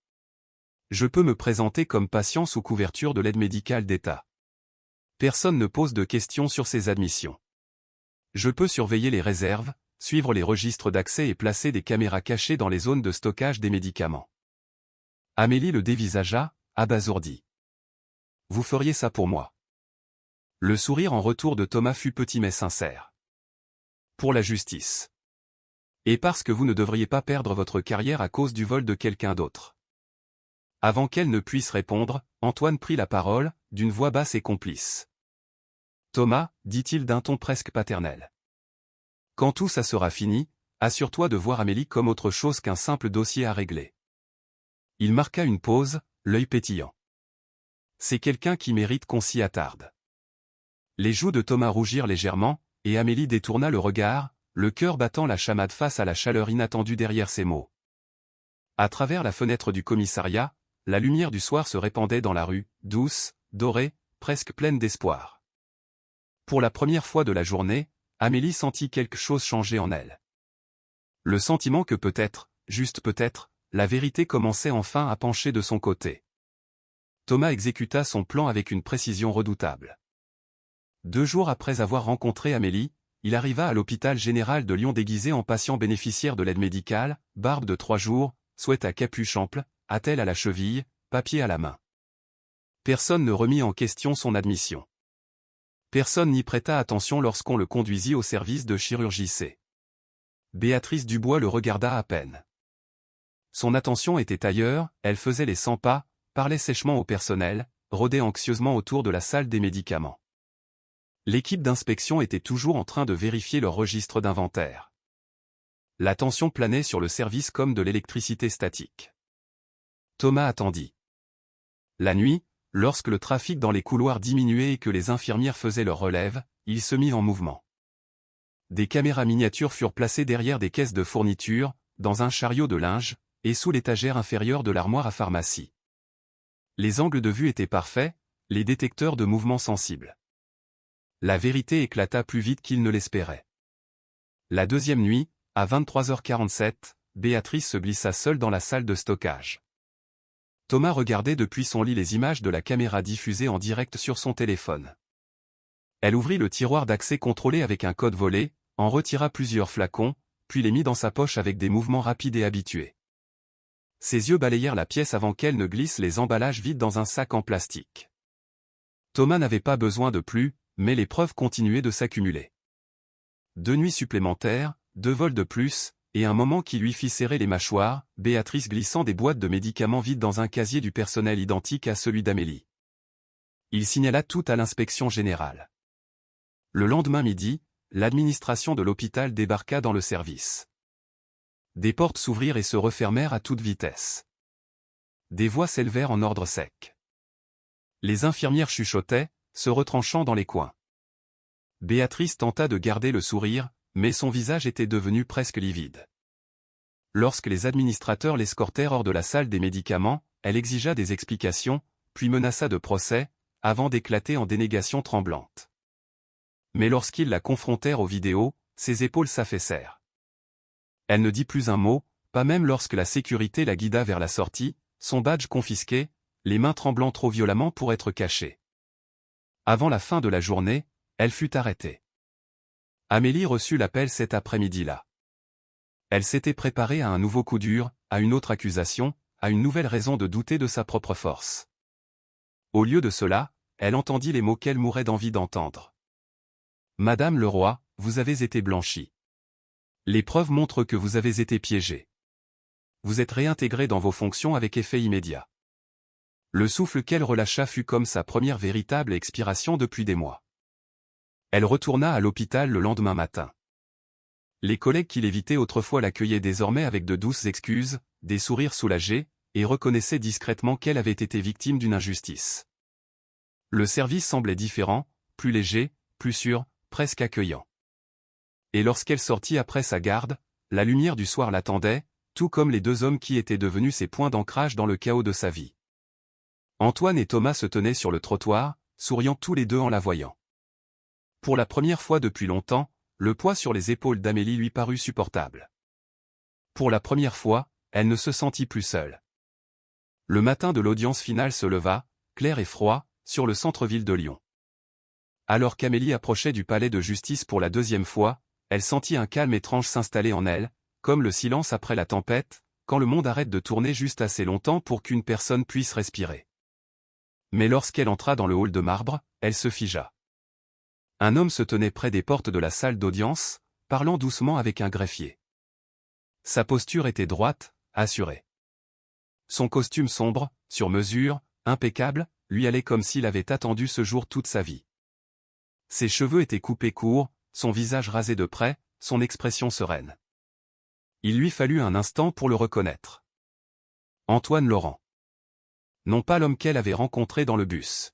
Je peux me présenter comme patient sous couverture de l'aide médicale d'État. Personne ne pose de questions sur ces admissions. Je peux surveiller les réserves, suivre les registres d'accès et placer des caméras cachées dans les zones de stockage des médicaments. » Amélie le dévisagea, abasourdie. « Vous feriez ça pour moi. » Le sourire en retour de Thomas fut petit mais sincère. « Pour la justice. Et parce que vous ne devriez pas perdre votre carrière à cause du vol de quelqu'un d'autre. » Avant qu'elle ne puisse répondre, Antoine prit la parole, d'une voix basse et complice. « Thomas, dit-il d'un ton presque paternel. Quand tout ça sera fini, assure-toi de voir Amélie comme autre chose qu'un simple dossier à régler. » Il marqua une pause, l'œil pétillant. « C'est quelqu'un qui mérite qu'on s'y attarde. » Les joues de Thomas rougirent légèrement, et Amélie détourna le regard, le cœur battant la chamade face à la chaleur inattendue derrière ses mots. À travers la fenêtre du commissariat, la lumière du soir se répandait dans la rue, douce, dorée, presque pleine d'espoir. Pour la première fois de la journée, Amélie sentit quelque chose changer en elle. Le sentiment que peut-être, juste peut-être, la vérité commençait enfin à pencher de son côté. Thomas exécuta son plan avec une précision redoutable. 2 jours après avoir rencontré Amélie, il arriva à l'hôpital général de Lyon déguisé en patient bénéficiaire de l'aide médicale, barbe de 3 jours, souhait à capuche ample, attelle à la cheville, papier à la main. Personne ne remit en question son admission. Personne n'y prêta attention lorsqu'on le conduisit au service de chirurgie C. Béatrice Dubois le regarda à peine. Son attention était ailleurs, elle faisait les 100 pas, parlait sèchement au personnel, rôdait anxieusement autour de la salle des médicaments. L'équipe d'inspection était toujours en train de vérifier leur registre d'inventaire. La tension planait sur le service comme de l'électricité statique. Thomas attendit. La nuit, lorsque le trafic dans les couloirs diminuait et que les infirmières faisaient leur relève, il se mit en mouvement. Des caméras miniatures furent placées derrière des caisses de fournitures, dans un chariot de linge, et sous l'étagère inférieure de l'armoire à pharmacie. Les angles de vue étaient parfaits, les détecteurs de mouvements sensibles. La vérité éclata plus vite qu'il ne l'espérait. La deuxième nuit, à 23h47, Béatrice se glissa seule dans la salle de stockage. Thomas regardait depuis son lit les images de la caméra diffusées en direct sur son téléphone. Elle ouvrit le tiroir d'accès contrôlé avec un code volé, en retira plusieurs flacons, puis les mit dans sa poche avec des mouvements rapides et habitués. Ses yeux balayèrent la pièce avant qu'elle ne glisse les emballages vides dans un sac en plastique. Thomas n'avait pas besoin de plus, mais les preuves continuaient de s'accumuler. 2 nuits supplémentaires, 2 vols de plus, et un moment qui lui fit serrer les mâchoires, Béatrice glissant des boîtes de médicaments vides dans un casier du personnel identique à celui d'Amélie. Il signala tout à l'inspection générale. Le lendemain midi, l'administration de l'hôpital débarqua dans le service. Des portes s'ouvrirent et se refermèrent à toute vitesse. Des voix s'élevèrent en ordre sec. Les infirmières chuchotaient, se retranchant dans les coins. Béatrice tenta de garder le sourire, mais son visage était devenu presque livide. Lorsque les administrateurs l'escortèrent hors de la salle des médicaments, elle exigea des explications, puis menaça de procès, avant d'éclater en dénégation tremblante. Mais lorsqu'ils la confrontèrent aux vidéos, ses épaules s'affaissèrent. Elle ne dit plus un mot, pas même lorsque la sécurité la guida vers la sortie, son badge confisqué, les mains tremblant trop violemment pour être cachées. Avant la fin de la journée, elle fut arrêtée. Amélie reçut l'appel cet après-midi-là. Elle s'était préparée à un nouveau coup dur, à une autre accusation, à une nouvelle raison de douter de sa propre force. Au lieu de cela, elle entendit les mots qu'elle mourait d'envie d'entendre. « Madame Leroy, vous avez été blanchie. Les preuves montrent que vous avez été piégée. Vous êtes réintégrée dans vos fonctions avec effet immédiat. » Le souffle qu'elle relâcha fut comme sa première véritable expiration depuis des mois. Elle retourna à l'hôpital le lendemain matin. Les collègues qui l'évitaient autrefois l'accueillaient désormais avec de douces excuses, des sourires soulagés, et reconnaissaient discrètement qu'elle avait été victime d'une injustice. Le service semblait différent, plus léger, plus sûr, presque accueillant. Et lorsqu'elle sortit après sa garde, la lumière du soir l'attendait, tout comme les 2 hommes qui étaient devenus ses points d'ancrage dans le chaos de sa vie. Antoine et Thomas se tenaient sur le trottoir, souriant tous les deux en la voyant. Pour la première fois depuis longtemps, le poids sur les épaules d'Amélie lui parut supportable. Pour la première fois, elle ne se sentit plus seule. Le matin de l'audience finale se leva, clair et froid, sur le centre-ville de Lyon. Alors qu'Amélie approchait du palais de justice pour la 2e fois, elle sentit un calme étrange s'installer en elle, comme le silence après la tempête, quand le monde arrête de tourner juste assez longtemps pour qu'une personne puisse respirer. Mais lorsqu'elle entra dans le hall de marbre, elle se figea. Un homme se tenait près des portes de la salle d'audience, parlant doucement avec un greffier. Sa posture était droite, assurée. Son costume sombre, sur mesure, impeccable, lui allait comme s'il avait attendu ce jour toute sa vie. Ses cheveux étaient coupés courts, son visage rasé de près, son expression sereine. Il lui fallut un instant pour le reconnaître. Antoine Laurent. Non pas l'homme qu'elle avait rencontré dans le bus.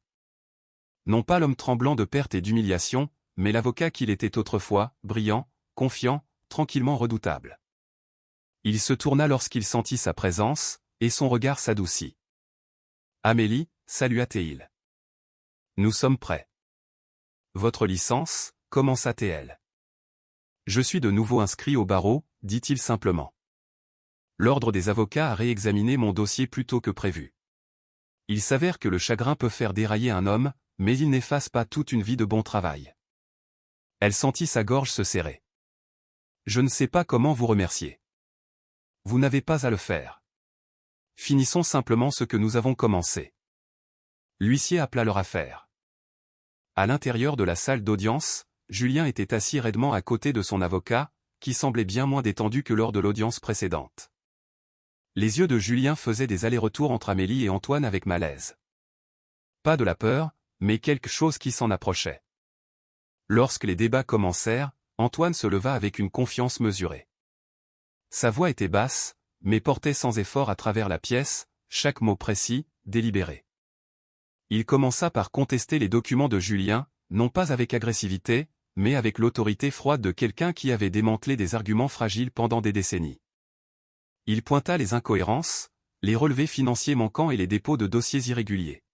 Non pas l'homme tremblant de perte et d'humiliation, mais l'avocat qu'il était autrefois, brillant, confiant, tranquillement redoutable. Il se tourna lorsqu'il sentit sa présence, et son regard s'adoucit. « Amélie, salua-t-il. Nous sommes prêts. » « Votre licence, commença-t-elle. « Je suis de nouveau inscrit au barreau, dit-il simplement. L'ordre des avocats a réexaminé mon dossier plus tôt que prévu. Il s'avère que le chagrin peut faire dérailler un homme, mais il n'efface pas toute une vie de bon travail. » Elle sentit sa gorge se serrer. « Je ne sais pas comment vous remercier. Vous n'avez pas à le faire. Finissons simplement ce que nous avons commencé. » L'huissier appela leur affaire. À l'intérieur de la salle d'audience, Julien était assis raidement à côté de son avocat, qui semblait bien moins détendu que lors de l'audience précédente. Les yeux de Julien faisaient des allers-retours entre Amélie et Antoine avec malaise. Pas de la peur, mais quelque chose qui s'en approchait. Lorsque les débats commencèrent, Antoine se leva avec une confiance mesurée. Sa voix était basse, mais portait sans effort à travers la pièce, chaque mot précis, délibéré. Il commença par contester les documents de Julien, non pas avec agressivité, mais avec l'autorité froide de quelqu'un qui avait démantelé des arguments fragiles pendant des décennies. Il pointa les incohérences, les relevés financiers manquants et les dépôts de dossiers irréguliers.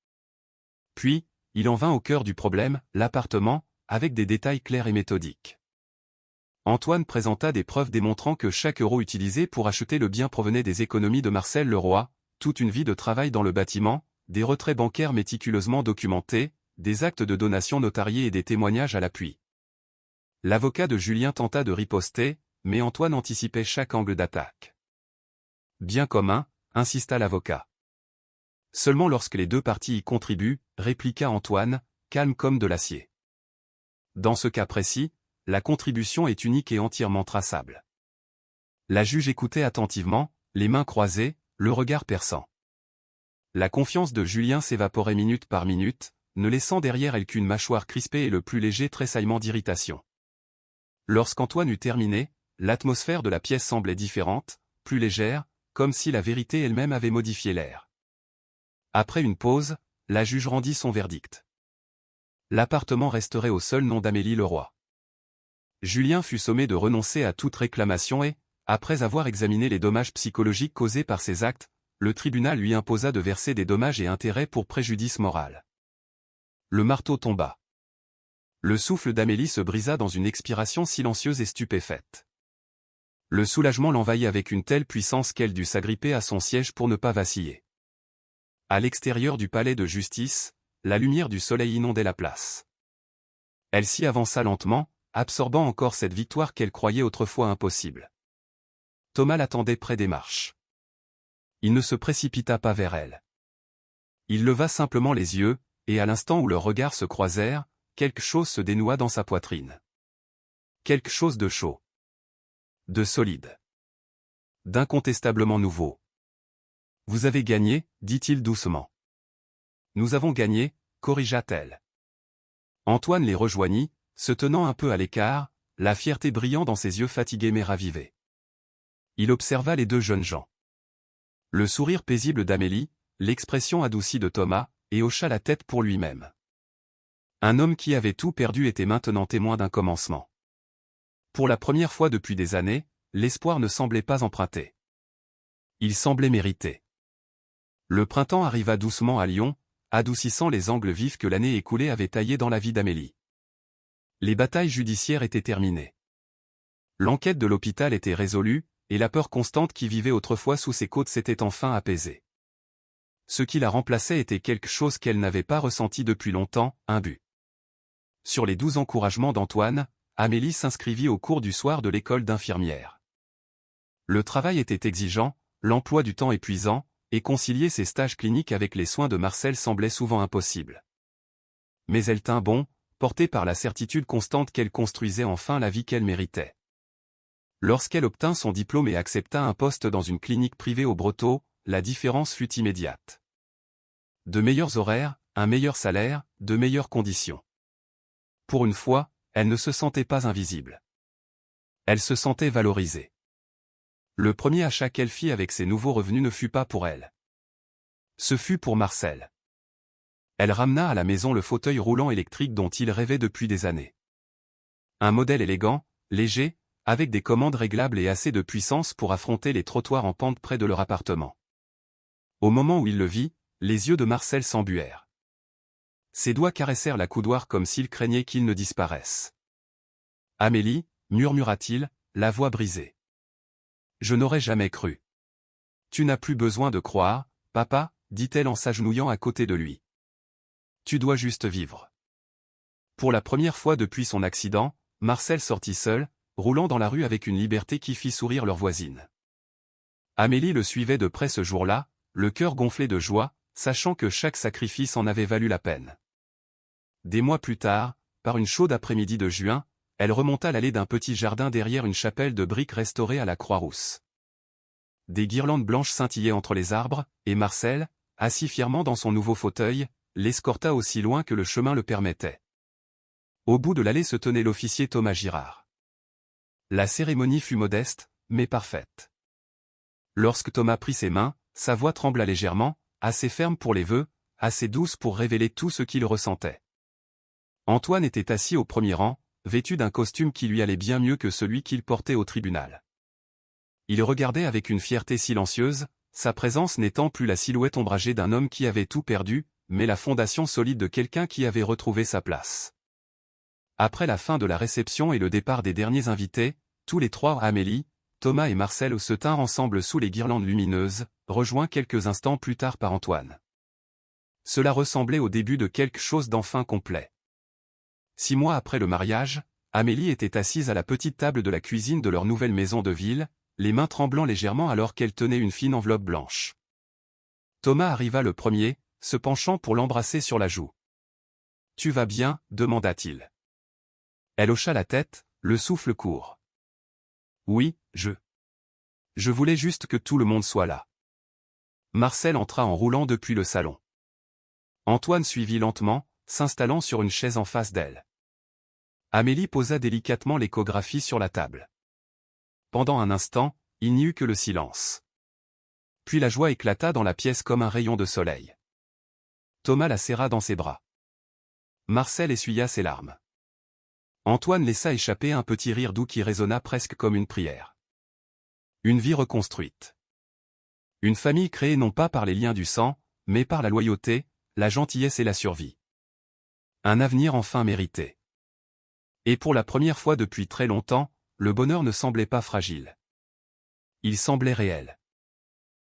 Puis, il en vint au cœur du problème, l'appartement, avec des détails clairs et méthodiques. Antoine présenta des preuves démontrant que chaque euro utilisé pour acheter le bien provenait des économies de Marcel Leroy, toute une vie de travail dans le bâtiment, des retraits bancaires méticuleusement documentés, des actes de donation notariés et des témoignages à l'appui. L'avocat de Julien tenta de riposter, mais Antoine anticipait chaque angle d'attaque. Bien commun, insista l'avocat. Seulement lorsque les deux parties y contribuent, répliqua Antoine, calme comme de l'acier. Dans ce cas précis, la contribution est unique et entièrement traçable. La juge écoutait attentivement, les mains croisées, le regard perçant. La confiance de Julien s'évaporait minute par minute, ne laissant derrière elle qu'une mâchoire crispée et le plus léger tressaillement d'irritation. Lorsqu'Antoine eut terminé, l'atmosphère de la pièce semblait différente, plus légère, comme si la vérité elle-même avait modifié l'air. Après une pause, la juge rendit son verdict. L'appartement resterait au seul nom d'Amélie Leroy. Julien fut sommé de renoncer à toute réclamation et, après avoir examiné les dommages psychologiques causés par ses actes, le tribunal lui imposa de verser des dommages et intérêts pour préjudice moral. Le marteau tomba. Le souffle d'Amélie se brisa dans une expiration silencieuse et stupéfaite. Le soulagement l'envahit avec une telle puissance qu'elle dut s'agripper à son siège pour ne pas vaciller. À l'extérieur du palais de justice, la lumière du soleil inondait la place. Elle s'y avança lentement, absorbant encore cette victoire qu'elle croyait autrefois impossible. Thomas l'attendait près des marches. Il ne se précipita pas vers elle. Il leva simplement les yeux, et à l'instant où leurs regards se croisèrent, quelque chose se dénoua dans sa poitrine. Quelque chose de chaud. De solide. D'incontestablement nouveau. « Vous avez gagné, dit-il doucement. »« Nous avons gagné, corrigea-t-elle. Antoine les rejoignit, se tenant un peu à l'écart, la fierté brillant dans ses yeux fatigués mais ravivés. Il observa les deux jeunes gens. Le sourire paisible d'Amélie, l'expression adoucie de Thomas, et hocha la tête pour lui-même. Un homme qui avait tout perdu était maintenant témoin d'un commencement. Pour la première fois depuis des années, l'espoir ne semblait pas emprunté. Il semblait mériter. Le printemps arriva doucement à Lyon, adoucissant les angles vifs que l'année écoulée avait taillés dans la vie d'Amélie. Les batailles judiciaires étaient terminées. L'enquête de l'hôpital était résolue, et la peur constante qui vivait autrefois sous ses côtes s'était enfin apaisée. Ce qui la remplaçait était quelque chose qu'elle n'avait pas ressenti depuis longtemps, un but. Sur les 12 encouragements d'Antoine, Amélie s'inscrivit au cours du soir de l'école d'infirmière. Le travail était exigeant, l'emploi du temps épuisant, et concilier ses stages cliniques avec les soins de Marcel semblait souvent impossible. Mais elle tint bon, portée par la certitude constante qu'elle construisait enfin la vie qu'elle méritait. Lorsqu'elle obtint son diplôme et accepta un poste dans une clinique privée au Brotteaux, la différence fut immédiate. De meilleurs horaires, un meilleur salaire, de meilleures conditions. Pour une fois, elle ne se sentait pas invisible. Elle se sentait valorisée. Le premier achat qu'elle fit avec ses nouveaux revenus ne fut pas pour elle. Ce fut pour Marcel. Elle ramena à la maison le fauteuil roulant électrique dont il rêvait depuis des années. Un modèle élégant, léger, avec des commandes réglables et assez de puissance pour affronter les trottoirs en pente près de leur appartement. Au moment où il le vit, les yeux de Marcel s'embuèrent. Ses doigts caressèrent la coudoir comme s'il craignait qu'il ne disparaisse. « Amélie, murmura-t-il, la voix brisée. Je n'aurais jamais cru. Tu n'as plus besoin de croire, papa, dit-elle en s'agenouillant à côté de lui. Tu dois juste vivre. Pour la première fois depuis son accident, Marcel sortit seul, roulant dans la rue avec une liberté qui fit sourire leurs voisines. Amélie le suivait de près ce jour-là, le cœur gonflé de joie, sachant que chaque sacrifice en avait valu la peine. Des mois plus tard, par une chaude après-midi de juin, elle remonta l'allée d'un petit jardin derrière une chapelle de briques restaurée à la Croix-Rousse. Des guirlandes blanches scintillaient entre les arbres, et Marcel, assis fièrement dans son nouveau fauteuil, l'escorta aussi loin que le chemin le permettait. Au bout de l'allée se tenait l'officier Thomas Girard. La cérémonie fut modeste, mais parfaite. Lorsque Thomas prit ses mains, sa voix trembla légèrement, assez ferme pour les vœux, assez douce pour révéler tout ce qu'il ressentait. Antoine était assis au premier rang, vêtu d'un costume qui lui allait bien mieux que celui qu'il portait au tribunal. Il regardait avec une fierté silencieuse, sa présence n'étant plus la silhouette ombragée d'un homme qui avait tout perdu, mais la fondation solide de quelqu'un qui avait retrouvé sa place. Après la fin de la réception et le départ des derniers invités, tous les trois, Amélie, Thomas et Marcel, se tinrent ensemble sous les guirlandes lumineuses, rejoints quelques instants plus tard par Antoine. Cela ressemblait au début de quelque chose d'enfin complet. 6 mois après le mariage, Amélie était assise à la petite table de la cuisine de leur nouvelle maison de ville, les mains tremblant légèrement alors qu'elle tenait une fine enveloppe blanche. Thomas arriva le premier, se penchant pour l'embrasser sur la joue. « Tu vas bien ?» demanda-t-il. Elle hocha la tête, le souffle court. « Oui, je voulais juste que tout le monde soit là. » Marcel entra en roulant depuis le salon. Antoine suivit lentement, s'installant sur une chaise en face d'elle. Amélie posa délicatement l'échographie sur la table. Pendant un instant, il n'y eut que le silence. Puis la joie éclata dans la pièce comme un rayon de soleil. Thomas la serra dans ses bras. Marcel essuya ses larmes. Antoine laissa échapper un petit rire doux qui résonna presque comme une prière. Une vie reconstruite. Une famille créée non pas par les liens du sang, mais par la loyauté, la gentillesse et la survie. Un avenir enfin mérité. Et pour la première fois depuis très longtemps, le bonheur ne semblait pas fragile. Il semblait réel.